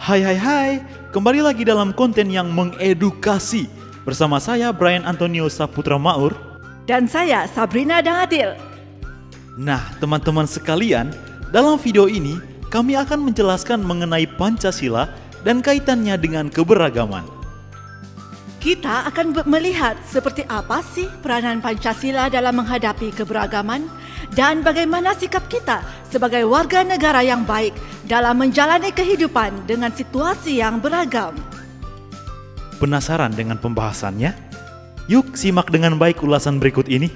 Hai, kembali lagi dalam konten yang mengedukasi. Bersama saya Brian Antonio Saputra Maur. Dan saya Sabrina Dangadil. Nah teman-teman sekalian, dalam video ini kami akan menjelaskan mengenai Pancasila dan kaitannya dengan keberagaman. Kita akan melihat seperti apa sih peranan Pancasila dalam menghadapi keberagaman dan bagaimana sikap kita sebagai warga negara yang baik dalam menjalani kehidupan dengan situasi yang beragam. Penasaran dengan pembahasannya? Yuk simak dengan baik ulasan berikut ini.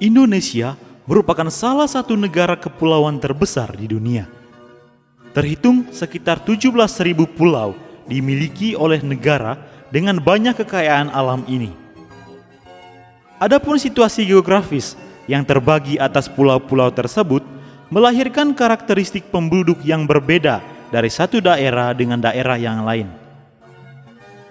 Indonesia merupakan salah satu negara kepulauan terbesar di dunia. Terhitung sekitar 17.000 pulau dimiliki oleh negara dengan banyak kekayaan alam ini. Adapun situasi geografis yang terbagi atas pulau-pulau tersebut melahirkan karakteristik penduduk yang berbeda dari satu daerah dengan daerah yang lain.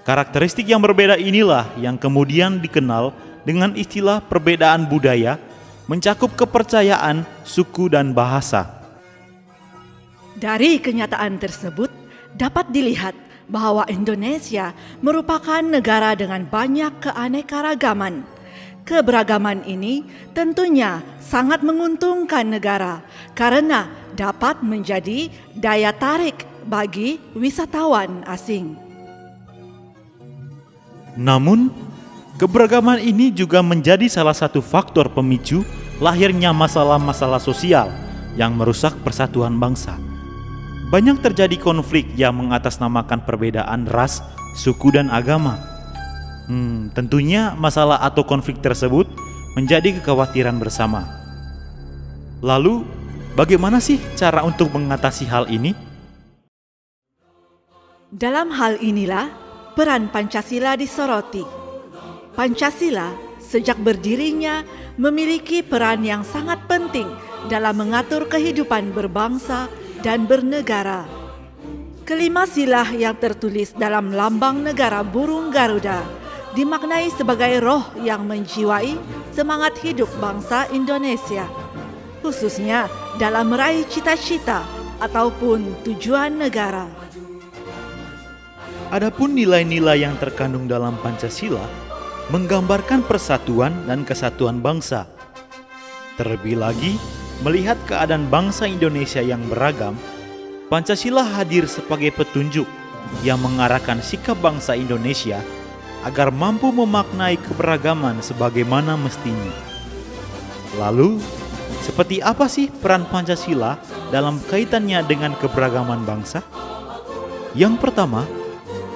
Karakteristik yang berbeda inilah yang kemudian dikenal dengan istilah perbedaan budaya, mencakup kepercayaan, suku, dan bahasa. Dari kenyataan tersebut dapat dilihat bahwa Indonesia merupakan negara dengan banyak keanekaragaman. Keberagaman ini tentunya sangat menguntungkan negara karena dapat menjadi daya tarik bagi wisatawan asing. Namun, keberagaman ini juga menjadi salah satu faktor pemicu lahirnya masalah-masalah sosial yang merusak persatuan bangsa. Banyak terjadi konflik yang mengatasnamakan perbedaan ras, suku, dan agama. Tentunya masalah atau konflik tersebut menjadi kekhawatiran bersama. Lalu, bagaimana sih cara untuk mengatasi hal ini? Dalam hal inilah peran Pancasila disoroti. Pancasila sejak berdirinya memiliki peran yang sangat penting dalam mengatur kehidupan berbangsa dan bernegara. Kelima silah yang tertulis dalam lambang negara burung Garuda dimaknai sebagai roh yang menjiwai semangat hidup bangsa Indonesia, khususnya dalam meraih cita-cita ataupun tujuan negara. Adapun nilai-nilai yang terkandung dalam Pancasila menggambarkan persatuan dan kesatuan bangsa. Terlebih lagi, melihat keadaan bangsa Indonesia yang beragam, Pancasila hadir sebagai petunjuk yang mengarahkan sikap bangsa Indonesia agar mampu memaknai keberagaman sebagaimana mestinya. Lalu, seperti apa sih peran Pancasila dalam kaitannya dengan keberagaman bangsa? Yang pertama,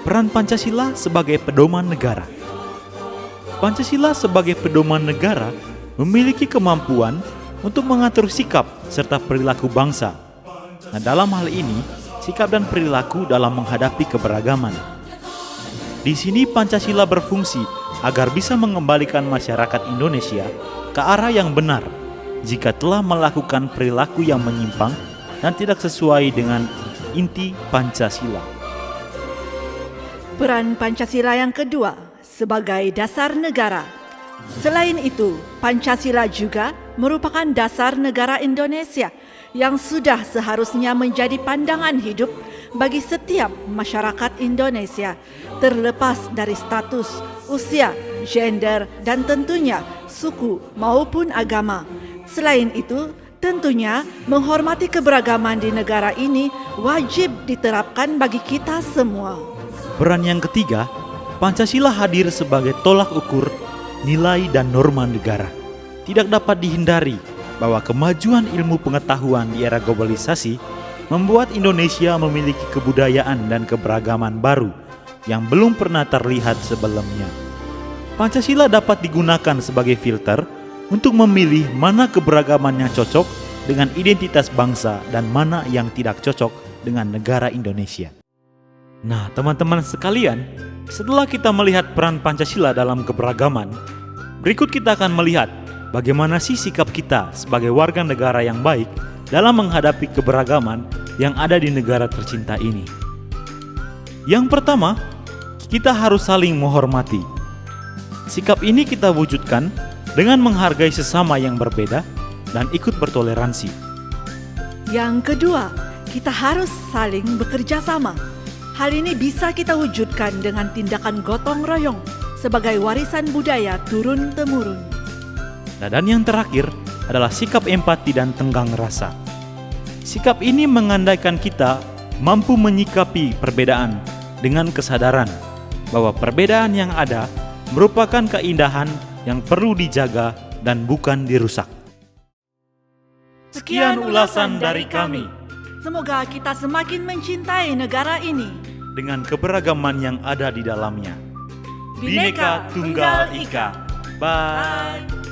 peran Pancasila sebagai pedoman negara. Pancasila sebagai pedoman negara memiliki kemampuan untuk mengatur sikap serta perilaku bangsa. Nah, dalam hal ini, sikap dan perilaku dalam menghadapi keberagaman. Di sini Pancasila berfungsi agar bisa mengembalikan masyarakat Indonesia ke arah yang benar jika telah melakukan perilaku yang menyimpang dan tidak sesuai dengan inti Pancasila. Peran Pancasila yang kedua sebagai dasar negara. Selain itu, Pancasila juga merupakan dasar negara Indonesia yang sudah seharusnya menjadi pandangan hidup bagi setiap masyarakat Indonesia, terlepas dari status, usia, gender, dan tentunya suku maupun agama. Selain itu, tentunya menghormati keberagaman di negara ini wajib diterapkan bagi kita semua. Peran yang ketiga, Pancasila hadir sebagai tolak ukur nilai dan norma negara. Tidak dapat dihindari bahwa kemajuan ilmu pengetahuan di era globalisasi membuat Indonesia memiliki kebudayaan dan keberagaman baru yang belum pernah terlihat sebelumnya. Pancasila dapat digunakan sebagai filter untuk memilih mana keberagaman yang cocok dengan identitas bangsa dan mana yang tidak cocok dengan negara Indonesia. Nah, teman-teman sekalian, setelah kita melihat peran Pancasila dalam keberagaman, berikut kita akan melihat bagaimana sih sikap kita sebagai warga negara yang baik dalam menghadapi keberagaman yang ada di negara tercinta ini. Yang pertama, kita harus saling menghormati. Sikap ini kita wujudkan dengan menghargai sesama yang berbeda dan ikut bertoleransi. Yang kedua, kita harus saling bekerja sama. Hal ini bisa kita wujudkan dengan tindakan gotong royong sebagai warisan budaya turun-temurun. Dan yang terakhir adalah sikap empati dan tenggang rasa. Sikap ini mengandaikan kita mampu menyikapi perbedaan dengan kesadaran bahwa perbedaan yang ada merupakan keindahan yang perlu dijaga dan bukan dirusak. Sekian ulasan dari kami. Semoga kita semakin mencintai negara ini Dengan keberagaman yang ada di dalamnya. Bhinneka Tunggal Ika. Bye.